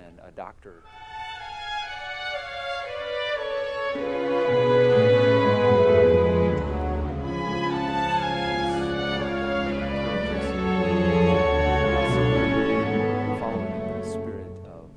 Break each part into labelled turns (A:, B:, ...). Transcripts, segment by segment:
A: and a doctor. Following the spirit of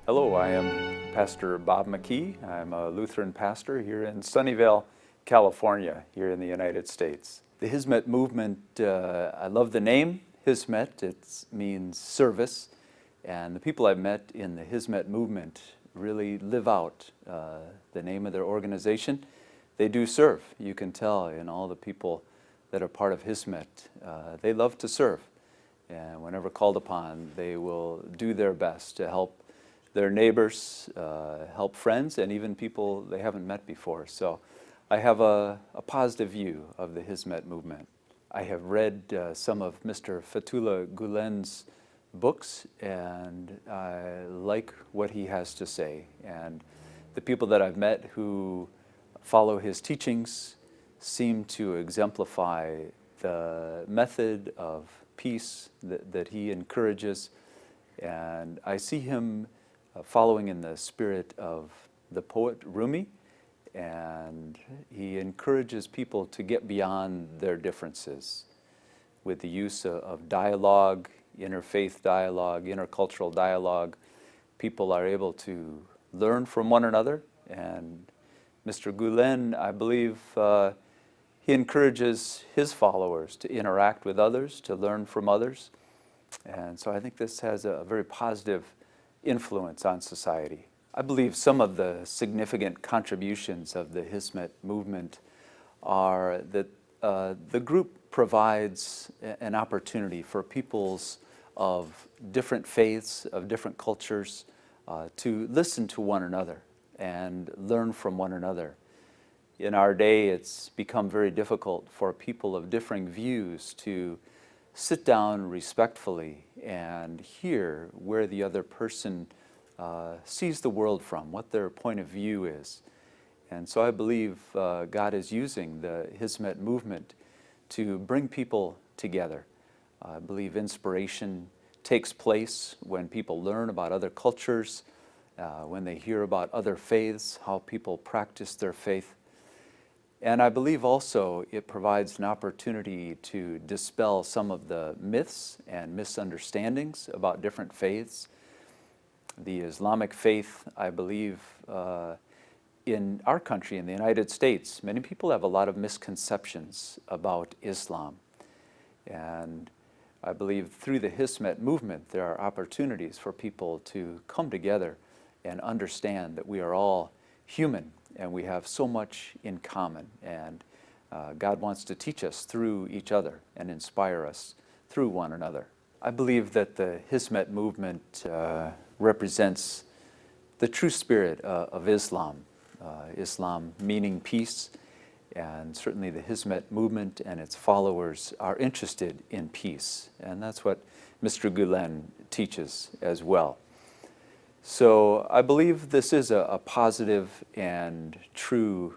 A: Hello, I am Pastor Bob Mckee. I'm a Lutheran pastor here in Sunnyvale, California, here in the United States. The Hizmet movement, I love the name, Hizmet. It means service. And the people I've met in the Hizmet movement really live out the name of their organization. They do serve. You can tell in all the people that are part of Hizmet. They love to serve. And whenever called upon, they will do their best to help their neighbors, help friends, and even people they haven't met before. So I have a positive view of the Hizmet movement. I have read some of Mr. Fethullah Gulen's books, and I like what he has to say. And the people that I've met who follow his teachings seem to exemplify the method of peace that he encourages. And I see him following in the spirit of the poet Rumi, and he encourages people to get beyond their differences with the use of dialogue, interfaith dialogue, intercultural dialogue. People are able to learn from one another, and Mr. Gulen, I believe, he encourages his followers to interact with others, to learn from others, and so I think this has a very positive influence on society. I believe some of the significant contributions of the Hizmet movement are that the group provides an opportunity for peoples of different faiths, of different cultures, to listen to one another and learn from one another. In our day, it's become very difficult for people of differing views to sit down respectfully and hear where the other person sees the world from, what their point of view is. And so I believe God is using the Hizmet movement to bring people together. I believe inspiration takes place when people learn about other cultures, when they hear about other faiths, how people practice their faith. And I believe also it provides an opportunity to dispel some of the myths and misunderstandings about different faiths. The Islamic faith, I believe, in our country, in the United States, many people have a lot of misconceptions about Islam. And I believe through the Hizmet movement, there are opportunities for people to come together and understand that we are all human and we have so much in common. And God wants to teach us through each other and inspire us through one another. I believe that the Hizmet movement represents the true spirit of Islam. Islam meaning peace, and certainly the Hizmet movement and its followers are interested in peace, and that's what Mr. Gulen teaches as well. So I believe this is a positive and true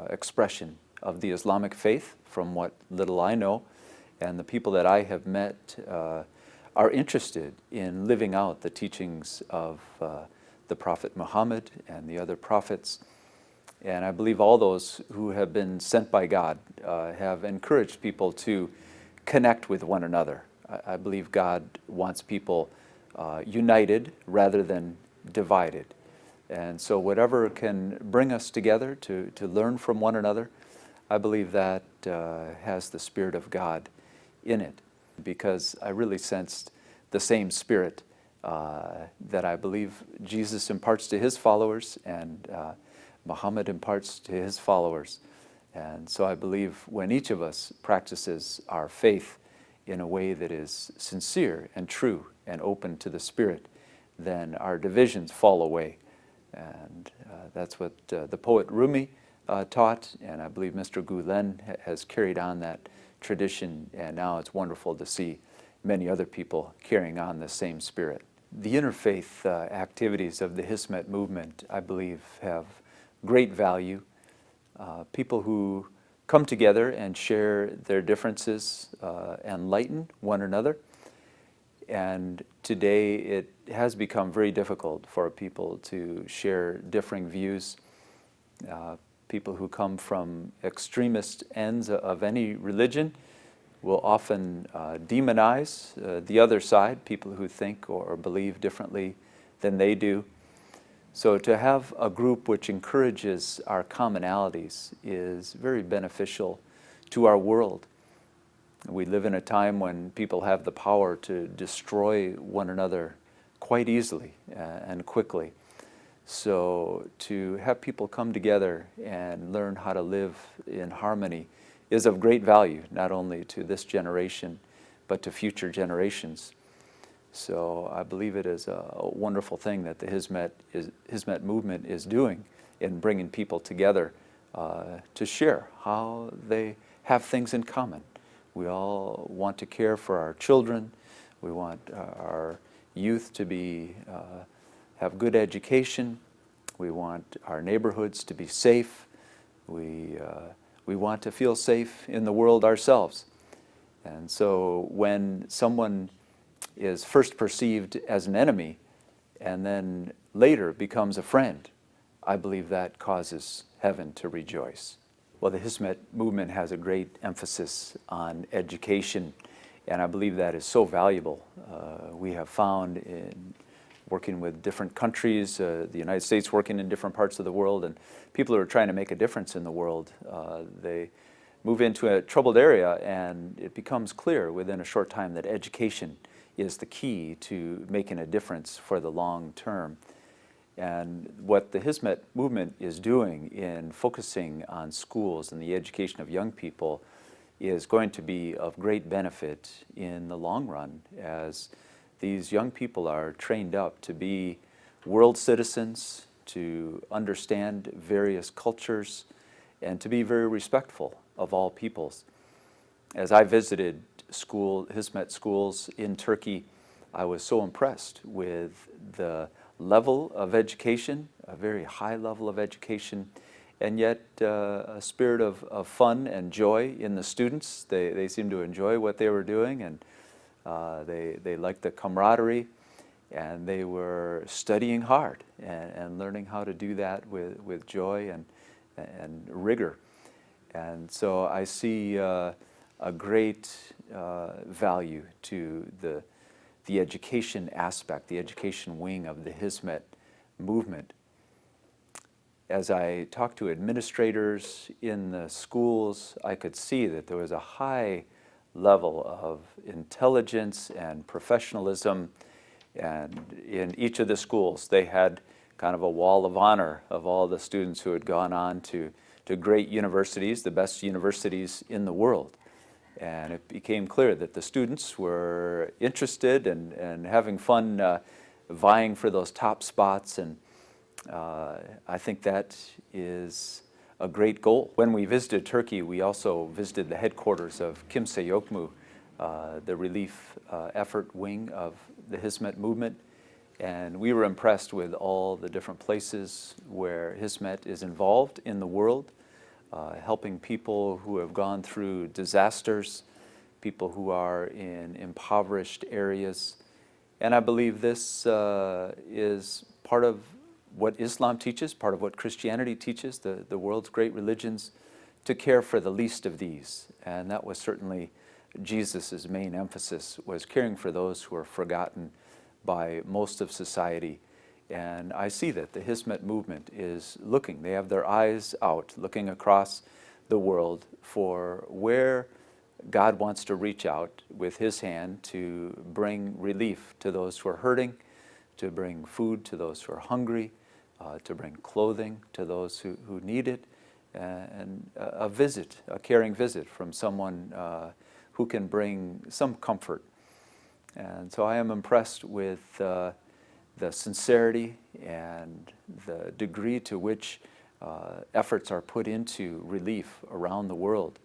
A: expression of the Islamic faith from what little I know, and the people that I have met are interested in living out the teachings of the Prophet Muhammad and the other prophets. And I believe all those who have been sent by God have encouraged people to connect with one another. I believe God wants people united rather than divided. And so whatever can bring us together to learn from one another, I believe that has the Spirit of God in it, because I really sensed the same Spirit that I believe Jesus imparts to his followers and Muhammad imparts to his followers. And so I believe when each of us practices our faith in a way that is sincere and true and open to the Spirit, then our divisions fall away. And that's what the poet Rumi taught, and I believe Mr. Gulen has carried on that tradition, and now it's wonderful to see many other people carrying on the same spirit. The interfaith activities of the Hizmet movement, I believe, have great value. People who come together and share their differences and lighten one another. And today it has become very difficult for people to share differing views. People who come from extremist ends of any religion will often demonize the other side, people who think or believe differently than they do. So to have a group which encourages our commonalities is very beneficial to our world. We live in a time when people have the power to destroy one another quite easily and quickly. So to have people come together and learn how to live in harmony is of great value, not only to this generation, but to future generations. So I believe it is a wonderful thing that the Hizmet movement is doing in bringing people together to share how they have things in common. We all want to care for our children. We want our youth to have good education. We want our neighborhoods to be safe. We want to feel safe in the world ourselves. And so when someone is first perceived as an enemy and then later becomes a friend, I believe that causes heaven to rejoice. Well, the Hizmet movement has a great emphasis on education, and I believe that is so valuable. We have found in working with different countries, the United States working in different parts of the world, and people who are trying to make a difference in the world, they move into a troubled area, and it becomes clear within a short time that education is the key to making a difference for the long term. And what the Hizmet movement is doing in focusing on schools and the education of young people is going to be of great benefit in the long run, as these young people are trained up to be world citizens, to understand various cultures, and to be very respectful of all peoples. As I visited Hizmet schools in Turkey, I was so impressed with the level of education, a very high level of education, and yet a spirit of fun and joy in the students. They seemed to enjoy what they were doing, and they liked the camaraderie, and they were studying hard and learning how to do that with joy and rigor. And so I see a great value to the education aspect, the education wing of the Hizmet movement. As I talked to administrators in the schools, I could see that there was a high level of intelligence and professionalism, and in each of the schools they had kind of a wall of honor of all the students who had gone on to great universities, the best universities in the world. And it became clear that the students were interested and having fun vying for those top spots, and I think that is a great goal. When we visited Turkey, we also visited the headquarters of Kimse Yok Mu, the relief effort wing of the Hizmet movement, and we were impressed with all the different places where Hizmet is involved in the world, helping people who have gone through disasters, people who are in impoverished areas. And I believe this is part of what Islam teaches, part of what Christianity teaches, the world's great religions, to care for the least of these. And that was certainly Jesus' main emphasis, was caring for those who are forgotten by most of society. And I see that the Hizmet movement is looking. They have their eyes out, looking across the world for where God wants to reach out with His hand to bring relief to those who are hurting, to bring food to those who are hungry, to bring clothing to those who need it, and a visit, a caring visit from someone who can bring some comfort. And so I am impressed with the sincerity and the degree to which efforts are put into relief around the world.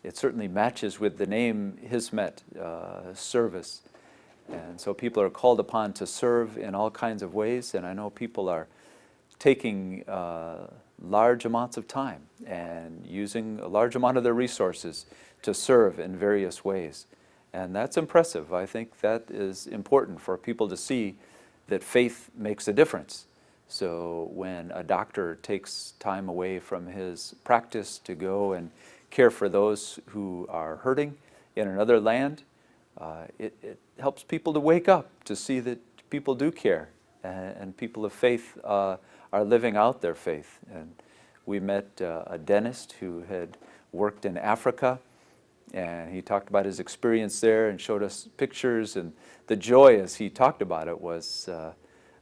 A: It certainly matches with the name Hizmet, service. And so people are called upon to serve in all kinds of ways, and I know people are taking large amounts of time and using a large amount of their resources to serve in various ways. And that's impressive. I think that is important for people to see that faith makes a difference. So when a doctor takes time away from his practice to go and care for those who are hurting in another land, it helps people to wake up, to see that people do care, and people of faith are living out their faith. And we met a dentist who had worked in Africa, and he talked about his experience there and showed us pictures, and the joy as he talked about it was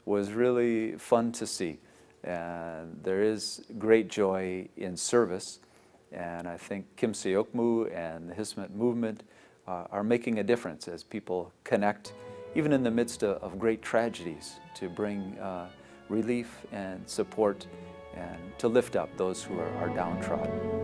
A: really fun to see. And there is great joy in service, and I think Kim Seokmu and the Hismet movement are making a difference as people connect, even in the midst of great tragedies, to bring relief and support and to lift up those who are downtrodden.